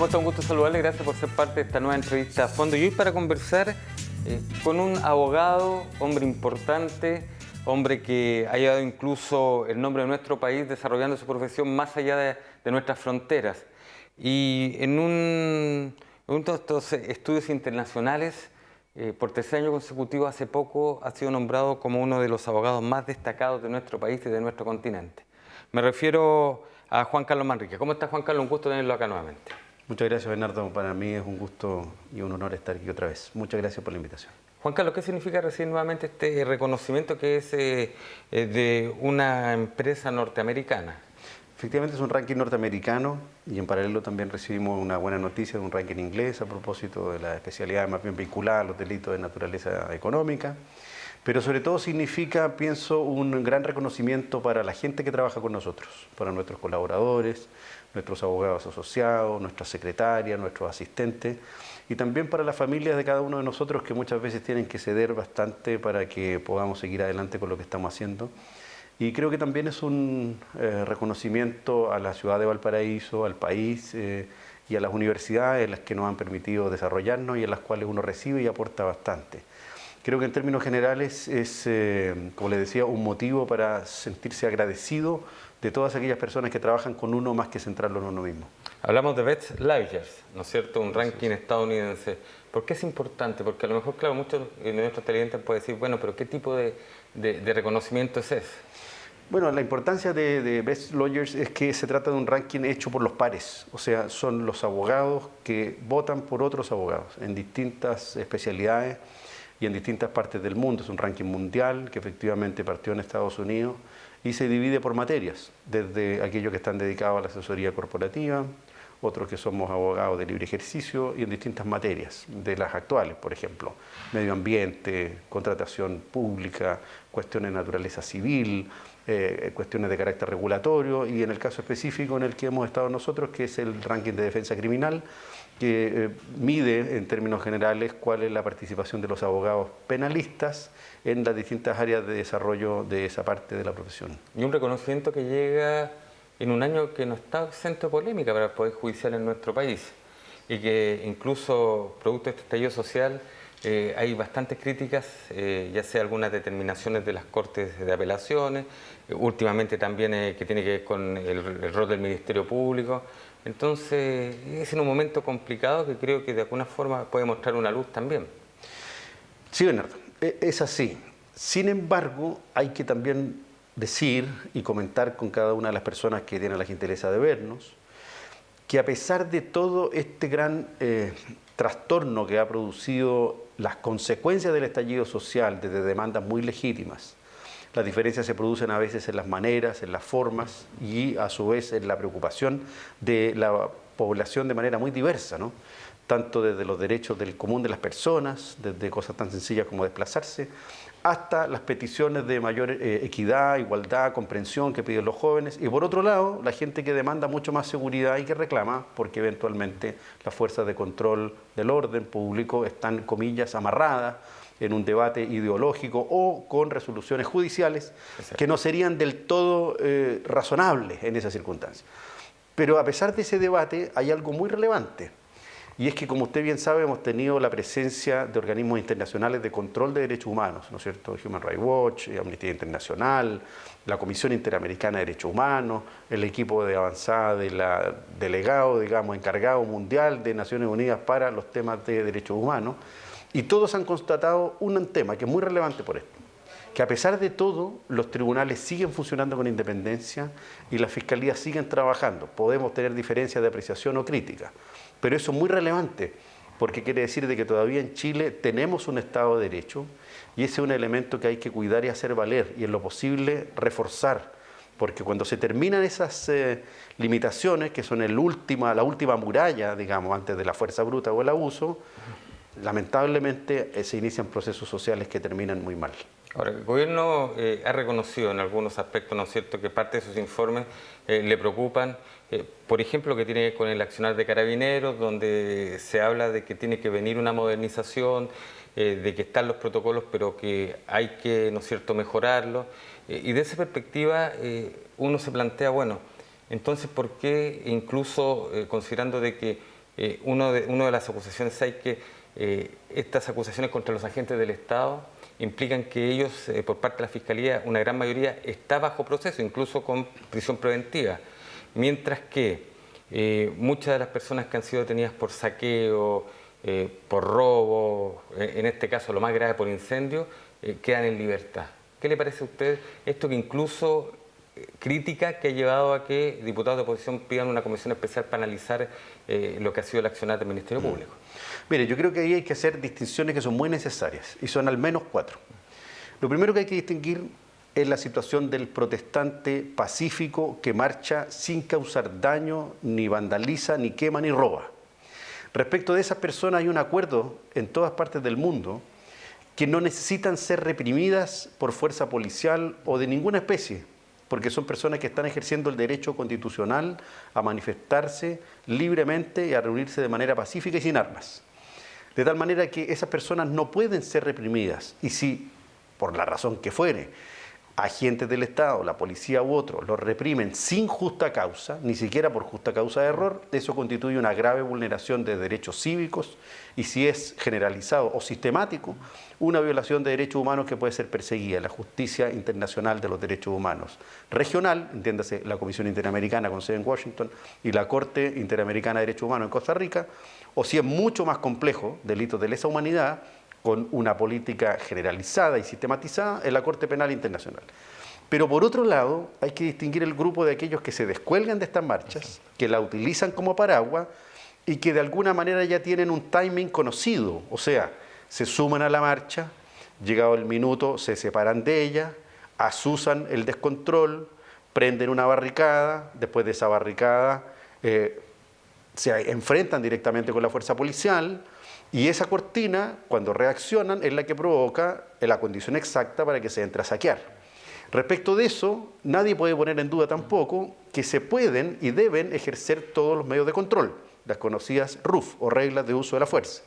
¿Cómo está? Un gusto saludarle, gracias por ser parte de esta nueva entrevista a fondo. Y hoy para conversar con un abogado, hombre importante, hombre que ha llevado incluso el nombre de nuestro país desarrollando su profesión más allá de nuestras fronteras. Y en uno de estos estudios internacionales, por tercer año consecutivo, hace poco ha sido nombrado como uno de los abogados más destacados de nuestro país y de nuestro continente. Me refiero a Juan Carlos Manrique. ¿Cómo está, Juan Carlos? Un gusto tenerlo acá nuevamente. Muchas gracias, Bernardo. Para mí es un gusto y un honor estar aquí otra vez. Muchas gracias por la invitación. Juan Carlos, ¿qué significa recibir nuevamente este reconocimiento que es de una empresa norteamericana? Efectivamente es un ranking norteamericano y en paralelo también recibimos una buena noticia de un ranking inglés a propósito de la especialidad más bien vinculada a los delitos de naturaleza económica. Pero sobre todo significa, pienso, un gran reconocimiento para la gente que trabaja con nosotros, para nuestros colaboradores, nuestros abogados asociados, nuestras secretarias, nuestros asistentes y también para las familias de cada uno de nosotros que muchas veces tienen que ceder bastante para que podamos seguir adelante con lo que estamos haciendo. Y creo que también es un reconocimiento a la ciudad de Valparaíso, al país y a las universidades las que nos han permitido desarrollarnos y en las cuales uno recibe y aporta bastante. Creo que en términos generales es, como les decía, un motivo para sentirse agradecido de todas aquellas personas que trabajan con uno más que centrarlo en uno mismo. Hablamos de Best Lawyers, ¿no es cierto? Un ranking estadounidense. ¿Por qué es importante? Porque a lo mejor, claro, muchos de nuestros televidentes pueden decir, bueno, pero ¿qué tipo de reconocimiento es ese? Bueno, la importancia de Best Lawyers es que se trata de un ranking hecho por los pares, o sea, son los abogados que votan por otros abogados en distintas especialidades y en distintas partes del mundo. Es un ranking mundial que efectivamente partió en Estados Unidos y se divide por materias, desde aquellos que están dedicados a la asesoría corporativa, otros que somos abogados de libre ejercicio y en distintas materias, de las actuales, por ejemplo, medio ambiente, contratación pública, cuestiones de naturaleza civil, cuestiones de carácter regulatorio y en el caso específico en el que hemos estado nosotros, que es el ranking de defensa criminal, que mide en términos generales cuál es la participación de los abogados penalistas en las distintas áreas de desarrollo de esa parte de la profesión. Y un reconocimiento que llega en un año que no está exento de polémica para el Poder Judicial en nuestro país y que incluso producto de este estallido social hay bastantes críticas, ya sea algunas determinaciones de las Cortes de Apelaciones, últimamente también que tiene que ver con el rol del Ministerio Público. Entonces es en un momento complicado que creo que de alguna forma puede mostrar una luz también. Sí, Bernardo, es así. Sin embargo, hay que también decir y comentar con cada una de las personas que tienen la gentileza de vernos, que a pesar de todo este gran trastorno que ha producido las consecuencias del estallido social desde demandas muy legítimas, las diferencias se producen a veces en las maneras, en las formas y a su vez en la preocupación de la población de manera muy diversa, ¿no? Tanto desde los derechos del común de las personas, desde cosas tan sencillas como desplazarse, hasta las peticiones de mayor equidad, igualdad, comprensión que piden los jóvenes. Y por otro lado, la gente que demanda mucho más seguridad y que reclama, porque eventualmente las fuerzas de control del orden público están, comillas, amarradas en un debate ideológico o con resoluciones judiciales que no serían del todo razonables en esas circunstancias. Pero a pesar de ese debate hay algo muy relevante. Y es que, como usted bien sabe, hemos tenido la presencia de organismos internacionales de control de derechos humanos, ¿no es cierto? Human Rights Watch, Amnistía Internacional, la Comisión Interamericana de Derechos Humanos, el equipo de avanzada de la delegado, digamos, encargado mundial de Naciones Unidas para los temas de derechos humanos, y todos han constatado un tema que es muy relevante por esto, que a pesar de todo, los tribunales siguen funcionando con independencia y las fiscalías siguen trabajando. Podemos tener diferencias de apreciación o crítica, pero eso es muy relevante, porque quiere decir de que todavía en Chile tenemos un Estado de Derecho y ese es un elemento que hay que cuidar y hacer valer y en lo posible reforzar, porque cuando se terminan esas limitaciones, que son la última muralla, digamos, antes de la fuerza bruta o el abuso, lamentablemente se inician procesos sociales que terminan muy mal. Ahora, el gobierno ha reconocido en algunos aspectos, ¿no es cierto?, que parte de sus informes le preocupan, por ejemplo, que tiene que ver con el accionar de Carabineros, donde se habla de que tiene que venir una modernización, de que están los protocolos, pero que hay que, ¿no es cierto?, mejorarlos. Y de esa perspectiva uno se plantea, bueno, entonces, ¿por qué incluso considerando de que Una de las acusaciones hay que estas acusaciones contra los agentes del Estado implican que ellos, por parte de la Fiscalía, una gran mayoría está bajo proceso, incluso con prisión preventiva, mientras que muchas de las personas que han sido detenidas por saqueo, por robo, en este caso lo más grave por incendio, quedan en libertad. ¿Qué le parece a usted esto, que incluso crítica que ha llevado a que diputados de oposición pidan una comisión especial para analizar lo que ha sido el accionar del Ministerio Público? Mire, yo creo que ahí hay que hacer distinciones que son muy necesarias, y son al menos 4. Lo primero que hay que distinguir es la situación del protestante pacífico que marcha sin causar daño, ni vandaliza, ni quema, ni roba. Respecto de esas personas hay un acuerdo en todas partes del mundo que no necesitan ser reprimidas por fuerza policial o de ninguna especie, porque son personas que están ejerciendo el derecho constitucional a manifestarse libremente y a reunirse de manera pacífica y sin armas. De tal manera que esas personas no pueden ser reprimidas, y si, por la razón que fuere, agentes del Estado, la policía u otros, los reprimen sin justa causa, ni siquiera por justa causa de error, eso constituye una grave vulneración de derechos cívicos, y si es generalizado o sistemático, una violación de derechos humanos que puede ser perseguida en la Justicia Internacional de los Derechos Humanos regional, entiéndase la Comisión Interamericana con sede en Washington y la Corte Interamericana de Derechos Humanos en Costa Rica, o si es mucho más complejo, delitos de lesa humanidad, con una política generalizada y sistematizada en la Corte Penal Internacional. Pero por otro lado, hay que distinguir el grupo de aquellos que se descuelgan de estas marchas, que la utilizan como paraguas y que de alguna manera ya tienen un timing conocido, o sea, se suman a la marcha, llegado el minuto se separan de ella, asusan el descontrol, prenden una barricada, después de esa barricada se enfrentan directamente con la fuerza policial, y esa cortina, cuando reaccionan, es la que provoca la condición exacta para que se entre a saquear. Respecto de eso, nadie puede poner en duda tampoco que se pueden y deben ejercer todos los medios de control, las conocidas RUF, o reglas de uso de la fuerza,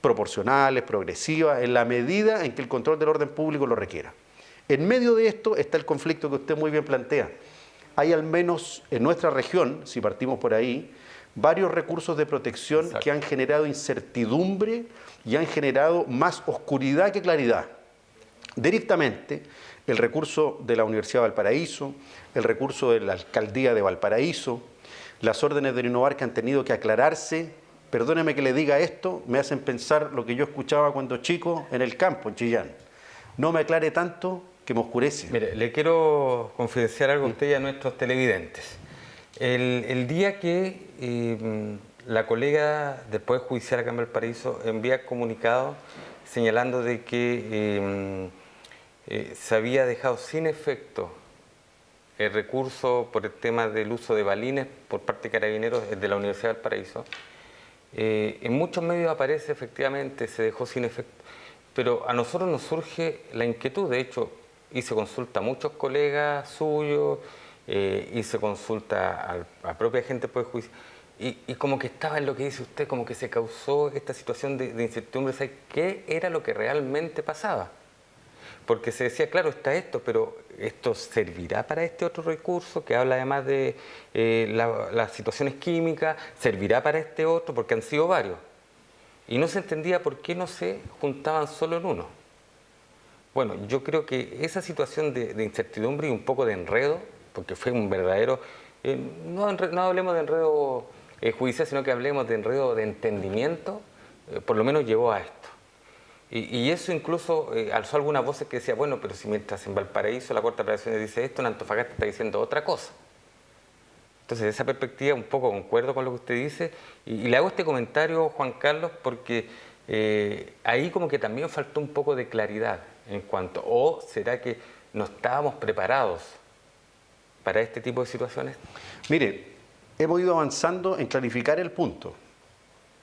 proporcionales, progresivas, en la medida en que el control del orden público lo requiera. En medio de esto está el conflicto que usted muy bien plantea. Hay al menos en nuestra región, si partimos por ahí, varios recursos de protección. Exacto. Que han generado incertidumbre y han generado más oscuridad que claridad. Directamente, el recurso de la Universidad de Valparaíso, el recurso de la Alcaldía de Valparaíso, las órdenes de renovar que han tenido que aclararse, perdóneme que le diga esto, me hacen pensar lo que yo escuchaba cuando chico en el campo, en Chillán. No me aclare tanto que me oscurece. Mire, le quiero confidenciar algo a usted y a nuestros televidentes. El día que la colega del Poder Judicial acá en Valparaíso envía comunicado señalando de que se había dejado sin efecto el recurso por el tema del uso de balines por parte de Carabineros de la Universidad de Valparaíso, en muchos medios aparece efectivamente, se dejó sin efecto, pero a nosotros nos surge la inquietud. De hecho, hice consulta a muchos colegas suyos, hice consulta a propia gente del Poder Judicial, y como que estaba en lo que dice usted, como que se causó esta situación de incertidumbre, ¿sabe qué era lo que realmente pasaba? Porque se decía, claro, está esto, pero ¿esto servirá para este otro recurso que habla además de las situaciones químicas? ¿Servirá para este otro? Porque han sido varios. Y no se entendía por qué no se juntaban solo en uno. Bueno, yo creo que esa situación de incertidumbre y un poco de enredo, porque fue un verdadero, no hablemos de enredo judicial, sino que hablemos de enredo de entendimiento, por lo menos llevó a esto. Y eso incluso alzó algunas voces que decían, bueno, pero si mientras en Valparaíso la Corte de Apelaciones dice esto, en Antofagasta está diciendo otra cosa. Entonces, de esa perspectiva, un poco concuerdo con lo que usted dice, y le hago este comentario, Juan Carlos, porque ahí como que también faltó un poco de claridad en cuanto, o será que no estábamos preparados para este tipo de situaciones. Mire, hemos ido avanzando en clarificar el punto,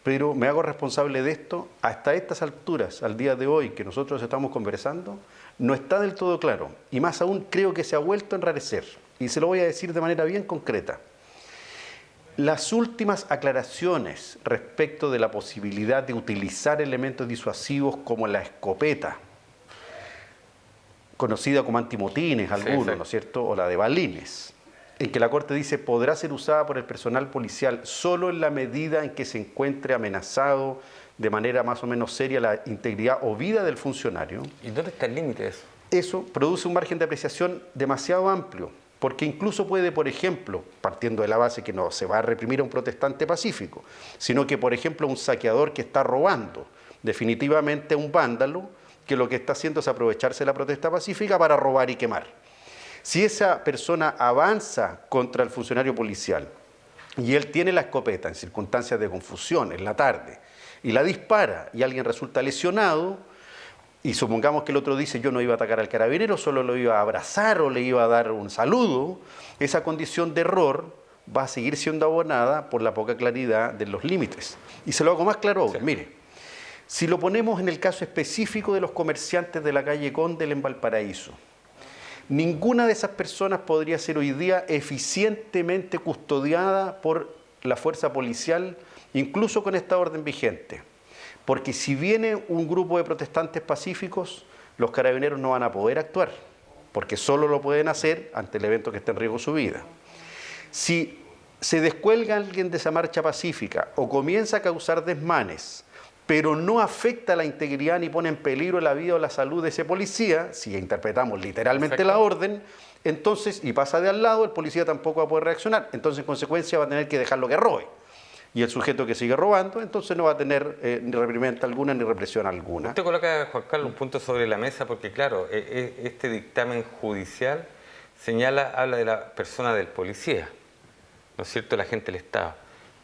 pero me hago responsable de esto. Hasta estas alturas, al día de hoy que nosotros estamos conversando, no está del todo claro, y más aún creo que se ha vuelto a enrarecer, y se lo voy a decir de manera bien concreta. Las últimas aclaraciones respecto de la posibilidad de utilizar elementos disuasivos como la escopeta, conocida como antimotines algunos, sí, ¿no es cierto?, o la de balines, en que la Corte dice podrá ser usada por el personal policial solo en la medida en que se encuentre amenazado de manera más o menos seria la integridad o vida del funcionario. ¿Y dónde está el límite de eso? Eso produce un margen de apreciación demasiado amplio, porque incluso puede, por ejemplo, partiendo de la base que no se va a reprimir a un protestante pacífico, sino que, por ejemplo, un saqueador que está robando, definitivamente un vándalo, que lo que está haciendo es aprovecharse de la protesta pacífica para robar y quemar. Si esa persona avanza contra el funcionario policial y él tiene la escopeta en circunstancias de confusión en la tarde y la dispara y alguien resulta lesionado, y supongamos que el otro dice yo no iba a atacar al carabinero, solo lo iba a abrazar o le iba a dar un saludo, esa condición de error va a seguir siendo abonada por la poca claridad de los límites. Y se lo hago más claro ahora. Sí. Mire, si lo ponemos en el caso específico de los comerciantes de la calle Condel en Valparaíso, ninguna de esas personas podría ser hoy día eficientemente custodiada por la fuerza policial, incluso con esta orden vigente. Porque si viene un grupo de protestantes pacíficos, los carabineros no van a poder actuar, porque solo lo pueden hacer ante el evento que esté en riesgo su vida. Si se descuelga alguien de esa marcha pacífica o comienza a causar desmanes, pero no afecta la integridad ni pone en peligro la vida o la salud de ese policía, si interpretamos literalmente la orden, entonces, y pasa de al lado, el policía tampoco va a poder reaccionar. Entonces, en consecuencia, va a tener que dejarlo que robe. Y el sujeto que sigue robando, entonces no va a tener ni reprimenda alguna ni represión alguna. Usted coloca, Juan Carlos, un punto sobre la mesa porque, claro, este dictamen judicial habla de la persona del policía, ¿no es cierto?, el agente del Estado.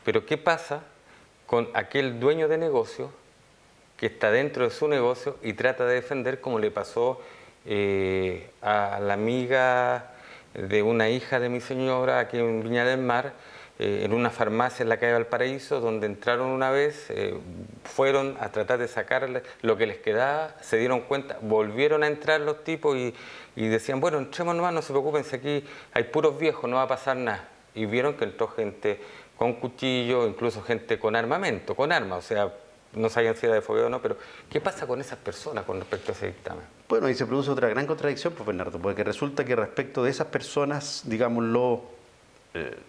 Pero ¿qué pasa con aquel dueño de negocio que está dentro de su negocio y trata de defender, como le pasó a la amiga de una hija de mi señora aquí en Viña del Mar, en una farmacia en la calle Valparaíso, donde entraron una vez, fueron a tratar de sacarle lo que les quedaba, se dieron cuenta, volvieron a entrar los tipos y decían, bueno, entremos nomás, no se preocupen, si aquí hay puros viejos, no va a pasar nada. Y vieron que entró gente con cuchillo, incluso gente con armamento, con armas, o sea, no sabían si era de fogueo o no, pero ¿qué pasa con esas personas con respecto a ese dictamen? Bueno, ahí se produce otra gran contradicción, pues, Bernardo, porque resulta que respecto de esas personas, digámoslo,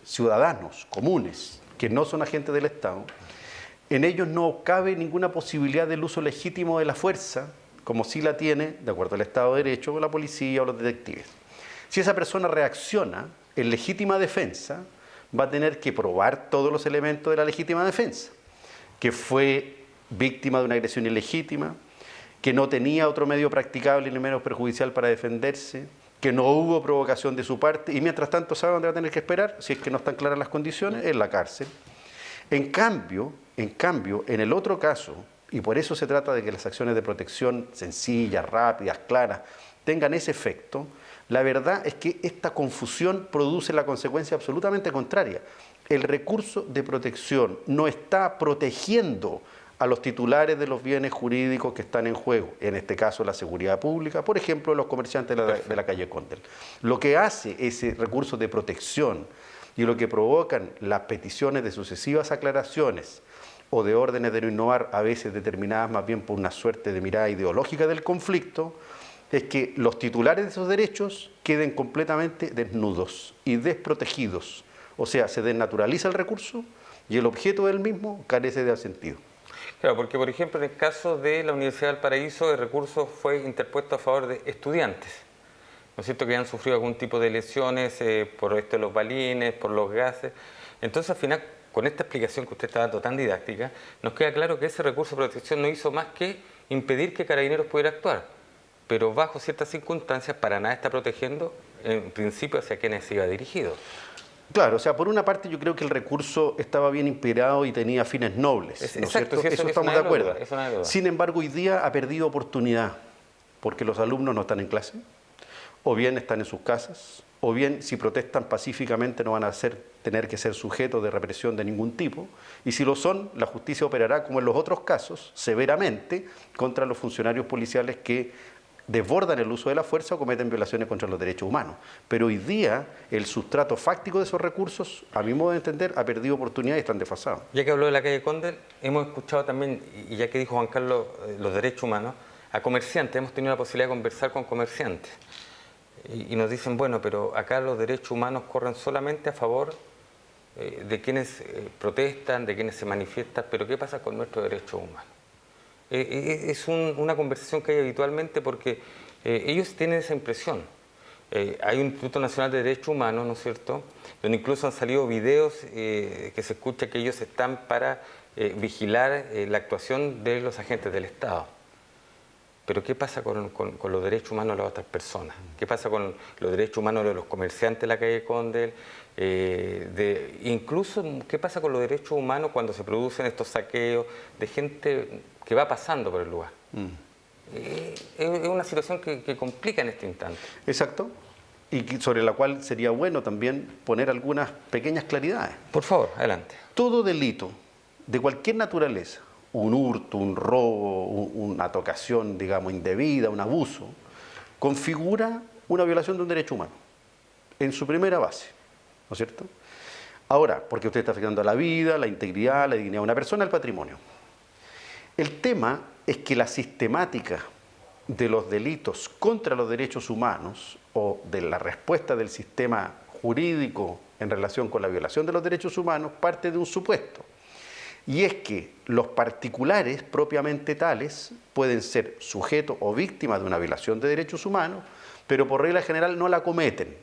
ciudadanos comunes, que no son agentes del Estado, en ellos no cabe ninguna posibilidad del uso legítimo de la fuerza, como sí la tiene, de acuerdo al Estado de Derecho, la policía o los detectives. Si esa persona reacciona en legítima defensa, va a tener que probar todos los elementos de la legítima defensa, que fue víctima de una agresión ilegítima, que no tenía otro medio practicable ni menos perjudicial para defenderse, que no hubo provocación de su parte, y mientras tanto, ¿sabe dónde va a tener que esperar? Si es que no están claras las condiciones, en la cárcel. En cambio, en el otro caso, y por eso se trata de que las acciones de protección sencillas, rápidas, claras, tengan ese efecto, la verdad es que esta confusión produce la consecuencia absolutamente contraria. El recurso de protección no está protegiendo a los titulares de los bienes jurídicos que están en juego, en este caso la seguridad pública, por ejemplo, los comerciantes de la calle Condel. Lo que hace ese recurso de protección y lo que provocan las peticiones de sucesivas aclaraciones o de órdenes de no innovar, a veces determinadas más bien por una suerte de mirada ideológica del conflicto, es que los titulares de esos derechos queden completamente desnudos y desprotegidos. O sea, se desnaturaliza el recurso y el objeto del mismo carece de sentido. Claro, porque por ejemplo en el caso de la Universidad del Paraíso el recurso fue interpuesto a favor de estudiantes, ¿no es cierto?, que han sufrido algún tipo de lesiones por esto de los balines, por los gases. Entonces al final, con esta explicación que usted está dando tan didáctica, nos queda claro que ese recurso de protección no hizo más que impedir que Carabineros pudiera actuar, pero bajo ciertas circunstancias para nada está protegiendo en principio hacia quienes se iba dirigido. Claro, o sea, por una parte yo creo que el recurso estaba bien inspirado y tenía fines nobles, ¿no es cierto? Sí, eso estamos de acuerdo. Duda. Sin embargo, hoy día ha perdido oportunidad, porque los alumnos no están en clase, o bien están en sus casas, o bien si protestan pacíficamente no van a tener que ser sujetos de represión de ningún tipo, y si lo son, la justicia operará, como en los otros casos, severamente contra los funcionarios policiales que desbordan el uso de la fuerza o cometen violaciones contra los derechos humanos. Pero hoy día el sustrato fáctico de esos recursos, a mi modo de entender, ha perdido oportunidad y están desfasados. Ya que habló de la calle Condel, hemos escuchado también, y ya que dijo Juan Carlos, los derechos humanos, a comerciantes, hemos tenido la posibilidad de conversar con comerciantes. y nos dicen, bueno, pero acá los derechos humanos corren solamente a favor de quienes protestan, de quienes se manifiestan, pero ¿qué pasa con nuestros derechos humanos? Es una conversación que hay habitualmente porque ellos tienen esa impresión. Hay un Instituto Nacional de Derechos Humanos, ¿no es cierto?, donde incluso han salido videos que se escucha que ellos están para vigilar la actuación de los agentes del Estado. Pero ¿qué pasa con los derechos humanos de las otras personas? ¿Qué pasa con los derechos humanos de los comerciantes de la calle Condel? Incluso, ¿qué pasa con los derechos humanos cuando se producen estos saqueos de gente que va pasando por el lugar? Es una situación que complica en este instante. Exacto. Y sobre la cual sería bueno también poner algunas pequeñas claridades. Por favor, adelante. Todo delito de cualquier naturaleza, un hurto, un robo, una tocación, digamos, indebida, un abuso, configura una violación de un derecho humano, en su primera base, ¿no es cierto? Ahora, porque usted está afectando a la vida, la integridad, la dignidad de una persona, el patrimonio. El tema es que la sistemática de los delitos contra los derechos humanos o de la respuesta del sistema jurídico en relación con la violación de los derechos humanos parte de un supuesto. Y es que los particulares propiamente tales pueden ser sujetos o víctimas de una violación de derechos humanos, pero por regla general no la cometen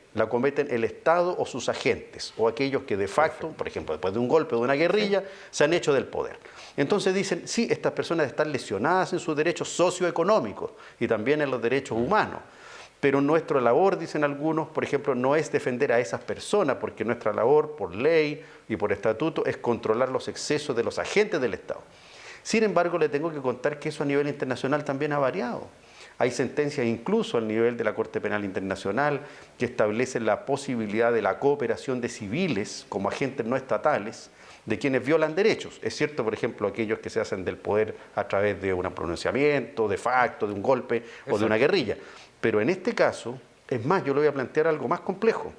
el Estado o sus agentes, o aquellos que de facto, por ejemplo, después de un golpe o de una guerrilla, se han hecho del poder. Entonces dicen, sí, estas personas están lesionadas en sus derechos socioeconómicos y también en los derechos humanos, pero nuestra labor, dicen algunos, por ejemplo, no es defender a esas personas, porque nuestra labor, por ley y por estatuto, es controlar los excesos de los agentes del Estado. Sin embargo, le tengo que contar que eso a nivel internacional también ha variado. Hay sentencias incluso al nivel de la Corte Penal Internacional que establecen la posibilidad de la cooperación de civiles como agentes no estatales de quienes violan derechos. Es cierto, por ejemplo, aquellos que se hacen del poder a través de un pronunciamiento, de facto, de un golpe o de una guerrilla. Pero en este caso, es más, yo le voy a plantear algo más complejo.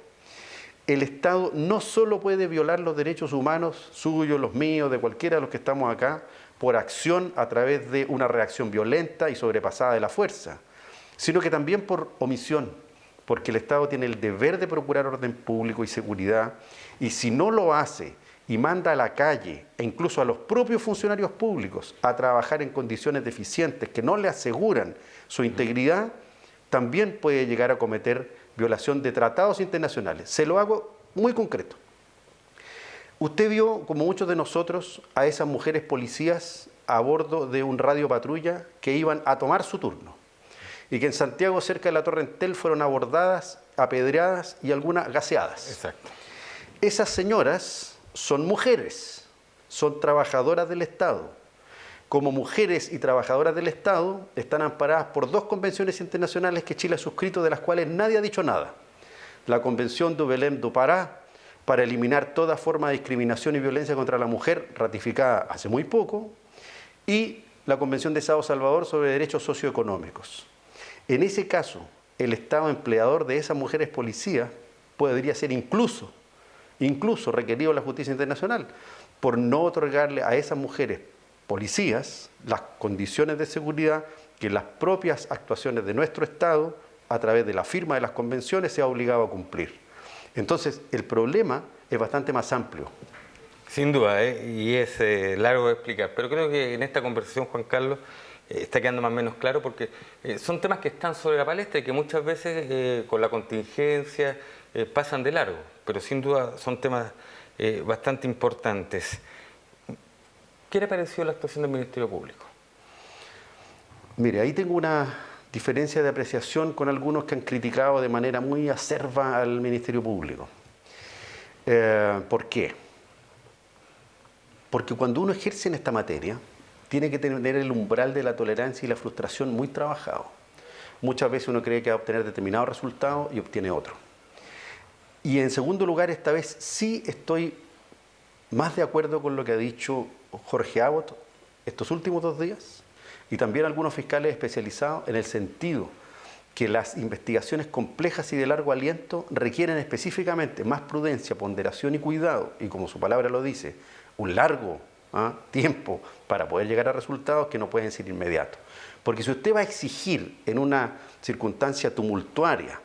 El Estado no solo puede violar los derechos humanos suyos, los míos, de cualquiera de los que estamos acá, por acción a través de una reacción violenta y sobrepasada de la fuerza, sino que también por omisión, porque el Estado tiene el deber de procurar orden público y seguridad, y si no lo hace y manda a la calle, e incluso a los propios funcionarios públicos, a trabajar en condiciones deficientes que no le aseguran su integridad, también puede llegar a cometer violación de tratados internacionales. Se lo hago muy concreto. Usted vio, como muchos de nosotros, a esas mujeres policías a bordo de un radio patrulla que iban a tomar su turno y que en Santiago, cerca de la Torre Entel, fueron abordadas, apedreadas y algunas gaseadas. Exacto. Esas señoras son mujeres, son trabajadoras del Estado. Como mujeres y trabajadoras del Estado, están amparadas por 2 convenciones internacionales que Chile ha suscrito, de las cuales nadie ha dicho nada. La Convención de Belém do Pará, para eliminar toda forma de discriminación y violencia contra la mujer, ratificada hace muy poco, y la Convención de Sao Salvador sobre derechos socioeconómicos. En ese caso, el Estado empleador de esas mujeres policías podría ser incluso requerido a la justicia internacional por no otorgarle a esas mujeres policías las condiciones de seguridad que las propias actuaciones de nuestro Estado, a través de la firma de las convenciones, se ha obligado a cumplir. Entonces, el problema es bastante más amplio. Sin duda, y es largo de explicar, pero creo que en esta conversación, Juan Carlos, está quedando más o menos claro, porque son temas que están sobre la palestra y que muchas veces con la contingencia pasan de largo, pero sin duda son temas bastante importantes. ¿Qué le pareció la actuación del Ministerio Público? Mire, ahí tengo una diferencia de apreciación con algunos que han criticado de manera muy acerba al Ministerio Público. ¿Por qué? Porque cuando uno ejerce en esta materia, tiene que tener el umbral de la tolerancia y la frustración muy trabajado. Muchas veces uno cree que va a obtener determinado resultado y obtiene otro. Y en segundo lugar, esta vez sí estoy más de acuerdo con lo que ha dicho Jorge Abbott estos últimos 2 días, y también algunos fiscales especializados, en el sentido que las investigaciones complejas y de largo aliento requieren específicamente más prudencia, ponderación y cuidado, y como su palabra lo dice, un largo tiempo para poder llegar a resultados que no pueden ser inmediatos. Porque si usted va a exigir en una circunstancia tumultuaria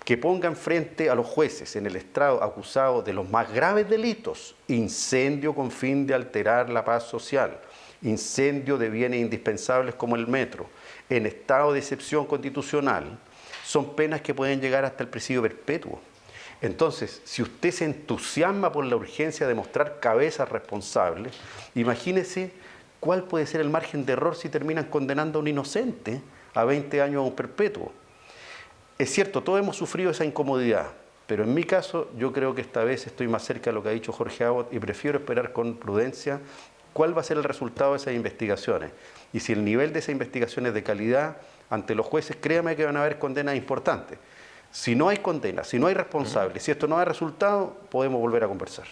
que pongan frente a los jueces en el estrado acusados de los más graves delitos, incendio con fin de alterar la paz social, incendio de bienes indispensables como el metro, en estado de excepción constitucional, son penas que pueden llegar hasta el presidio perpetuo. Entonces, si usted se entusiasma por la urgencia de mostrar cabezas responsables, imagínese cuál puede ser el margen de error si terminan condenando a un inocente a 20 años a un perpetuo. Es cierto, todos hemos sufrido esa incomodidad, pero en mi caso yo creo que esta vez estoy más cerca de lo que ha dicho Jorge Abot y prefiero esperar con prudencia cuál va a ser el resultado de esas investigaciones. Y si el nivel de esas investigaciones es de calidad, ante los jueces, créame que van a haber condenas importantes. Si no hay condenas, si no hay responsables, si esto no da resultado, podemos volver a conversar.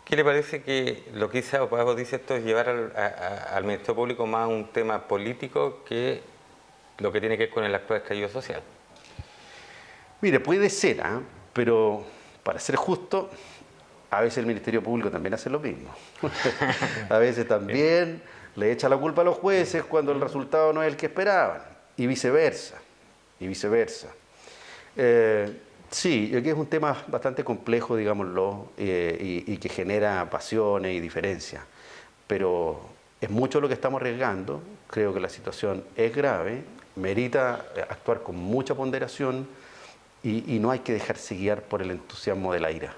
¿Qué le parece que lo que dice Abot dice esto es llevar al Ministerio Público más un tema político que lo que tiene que ver con el actual estallido social? Mire, puede ser, pero para ser justo, a veces el Ministerio Público también hace lo mismo. A veces también le echa la culpa a los jueces cuando el resultado no es el que esperaban, y viceversa, y viceversa. Sí, aquí es un tema bastante complejo, digámoslo, y que genera pasiones y diferencias, pero es mucho lo que estamos arriesgando. Creo que la situación es grave, merita actuar con mucha ponderación y no hay que dejarse guiar por el entusiasmo de la ira.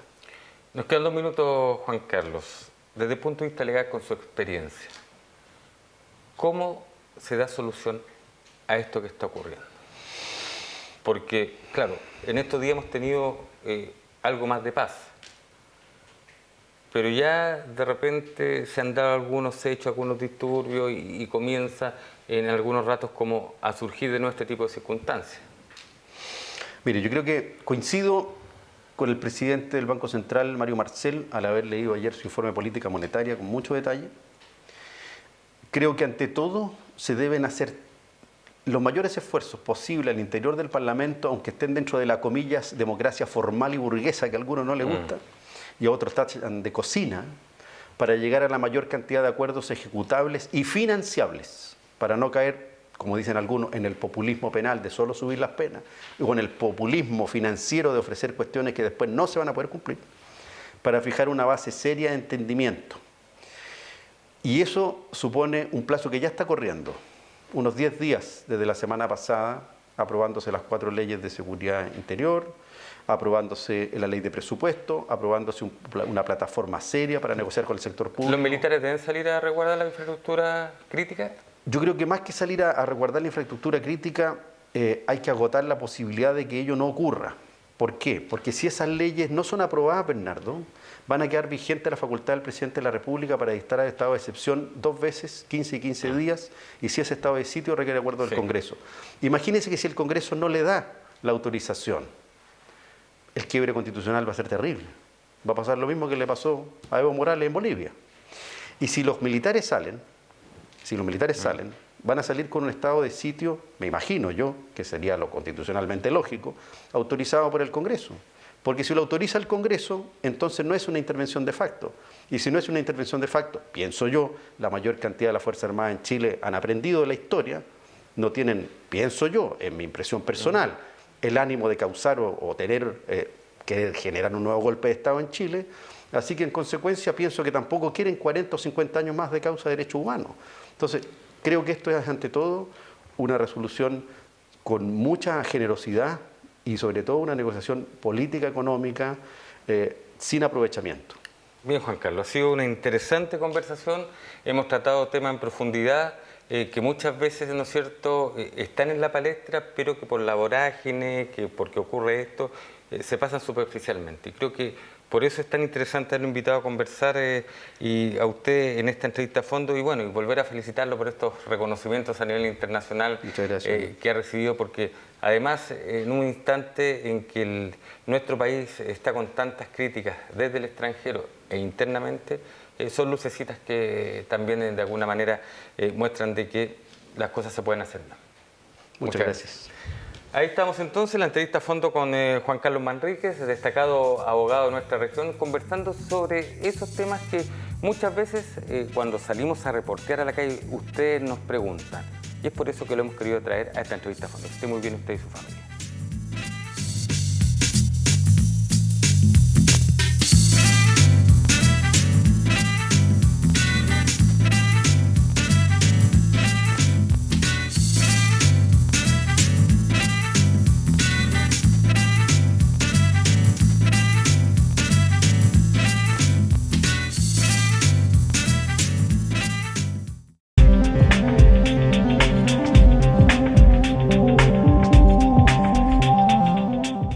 Nos quedan 2 minutos, Juan Carlos. Desde el punto de vista legal, con su experiencia, ¿cómo se da solución a esto que está ocurriendo? Porque, claro, en estos días hemos tenido algo más de paz, pero ya de repente se han dado algunos hechos, algunos disturbios y comienza en algunos ratos como a surgir de nuevo este tipo de circunstancias. Mire, yo creo que coincido con el presidente del Banco Central, Mario Marcel, al haber leído ayer su informe de política monetaria con mucho detalle. Creo que ante todo se deben hacer los mayores esfuerzos posibles al interior del Parlamento, aunque estén dentro de la, comillas, democracia formal y burguesa que a algunos no les gusta y a otros tachan de cocina, para llegar a la mayor cantidad de acuerdos ejecutables y financiables, para no caer, como dicen algunos, en el populismo penal de solo subir las penas, o en el populismo financiero de ofrecer cuestiones que después no se van a poder cumplir, para fijar una base seria de entendimiento. Y eso supone un plazo que ya está corriendo, unos 10 días desde la semana pasada, aprobándose las 4 leyes de seguridad interior, aprobándose la ley de presupuesto, aprobándose una plataforma seria para negociar con el sector público. ¿Los militares deben salir a resguardar la infraestructura crítica? Yo creo que más que salir a resguardar la infraestructura crítica, hay que agotar la posibilidad de que ello no ocurra. ¿Por qué? Porque si esas leyes no son aprobadas, Bernardo, van a quedar vigente la facultad del presidente de la República para dictar el estado de excepción 2 veces, 15 y 15 días, y si ese estado de sitio requiere acuerdo del Congreso. Imagínense que si el Congreso no le da la autorización, el quiebre constitucional va a ser terrible. Va a pasar lo mismo que le pasó a Evo Morales en Bolivia. Y si los militares salen, van a salir con un estado de sitio, me imagino yo, que sería lo constitucionalmente lógico, autorizado por el Congreso. Porque si lo autoriza el Congreso, entonces no es una intervención de facto. Y si no es una intervención de facto, pienso yo, la mayor cantidad de las Fuerzas Armadas en Chile han aprendido de la historia, no tienen, pienso yo, en mi impresión personal, el ánimo de causar o querer generar un nuevo golpe de Estado en Chile. Así que en consecuencia pienso que tampoco quieren 40 o 50 años más de causa de derechos humanos. Entonces, creo que esto es ante todo una resolución con mucha generosidad y sobre todo una negociación política, económica, sin aprovechamiento. Bien, Juan Carlos, ha sido una interesante conversación. Hemos tratado temas en profundidad que muchas veces, ¿no es cierto?, están en la palestra, pero que por la vorágine, que porque ocurre esto, se pasan superficialmente. Y creo que por eso es tan interesante haberlo invitado a conversar y a usted en esta entrevista a fondo y bueno, y volver a felicitarlo por estos reconocimientos a nivel internacional que ha recibido, porque además en un instante en que nuestro país está con tantas críticas desde el extranjero e internamente, son lucecitas que también de alguna manera muestran de que las cosas se pueden hacer. Muchas gracias. Ahí estamos entonces, la entrevista a fondo con Juan Carlos Manríquez, destacado abogado de nuestra región, conversando sobre esos temas que muchas veces cuando salimos a reportear a la calle, ustedes nos preguntan. Y es por eso que lo hemos querido traer a esta entrevista a fondo. Esté muy bien usted y su familia.